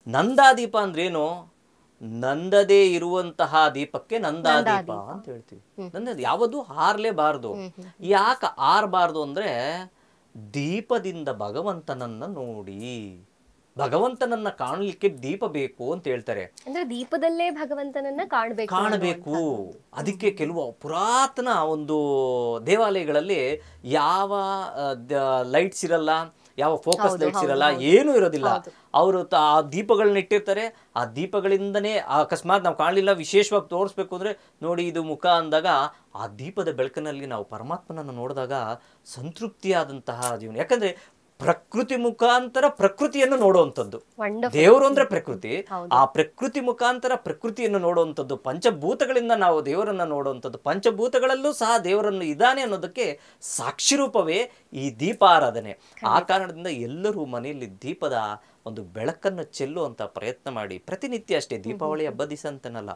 ನಂದಾದೀಪ ಅಂದ್ರೇನು? ನಂದದೇ ಇರುವಂತಹ ದೀಪಕ್ಕೆ ನಂದಾದೀಪ ಅಂತ ಹೇಳ್ತೀವಿ. ನಂದದ ಯಾವುದು ಹಾರ್ಲೇಬಾರ್ದು. ಯಾಕೆ ಆರಬಾರ್ದು ಅಂದ್ರೆ ದೀಪದಿಂದ ಭಗವಂತನನ್ನ ನೋಡಿ, ಭಗವಂತನನ್ನ ಕಾಣಲಿಕ್ಕೆ ದೀಪ ಬೇಕು ಅಂತ ಹೇಳ್ತಾರೆ. ಅಂದ್ರೆ ದೀಪದಲ್ಲೇ ಭಗವಂತನನ್ನ ಕಾಣಬೇಕು. ಅದಕ್ಕೆ ಕೆಲವು ಪುರಾತನ ಒಂದು ದೇವಾಲಯಗಳಲ್ಲಿ ಯಾವ ಲೈಟ್ಸ್ ಇರಲ್ಲ, ಯಾವ ಫೋಕಸ್ ಲೈಟ್ಸ್ ಇರಲ್ಲ, ಏನೂ ಇರೋದಿಲ್ಲ. ಅವರು ಆ ದೀಪಗಳನ್ನ ಇಟ್ಟಿರ್ತಾರೆ. ಆ ದೀಪಗಳಿಂದನೇ ಅಕಸ್ಮಾತ್ ನಾವು ಕಾಣಲಿಲ್ಲ, ವಿಶೇಷವಾಗಿ ತೋರಿಸ್ಬೇಕು ಅಂದ್ರೆ ನೋಡಿ ಇದು ಮುಖ ಅಂದಾಗ ಆ ದೀಪದ ಬೆಳಕಿನಲ್ಲಿ ನಾವು ಪರಮಾತ್ಮನನ್ನು ನೋಡಿದಾಗ ಸಂತೃಪ್ತಿಯಾದಂತಹ ಜೀವನ. ಯಾಕಂದ್ರೆ ಪ್ರಕೃತಿ ಮುಖಾಂತರ ಪ್ರಕೃತಿಯನ್ನು ನೋಡುವಂಥದ್ದು. ದೇವರು ಅಂದ್ರೆ ಪ್ರಕೃತಿ. ಆ ಪ್ರಕೃತಿ ಮುಖಾಂತರ ಪ್ರಕೃತಿಯನ್ನು ನೋಡುವಂಥದ್ದು. ಪಂಚಭೂತಗಳಿಂದ ನಾವು ದೇವರನ್ನ ನೋಡುವಂಥದ್ದು. ಪಂಚಭೂತಗಳಲ್ಲೂ ಸಹ ದೇವರನ್ನು ಇದ್ದಾನೆ ಅನ್ನೋದಕ್ಕೆ ಸಾಕ್ಷಿ ರೂಪವೇ ಈ ದೀಪಾರಾಧನೆ. ಆ ಕಾರಣದಿಂದ ಎಲ್ಲರೂ ಮನೆಯಲ್ಲಿ ದೀಪದ ಒಂದು ಬೆಳಕನ್ನು ಚೆಲ್ಲುವಂತ ಪ್ರಯತ್ನ ಮಾಡಿ. ಪ್ರತಿನಿತ್ಯ ಅಷ್ಟೇ, ದೀಪಾವಳಿ ಹಬ್ಬ ದಿವಸ ಅಂತನಲ್ಲ,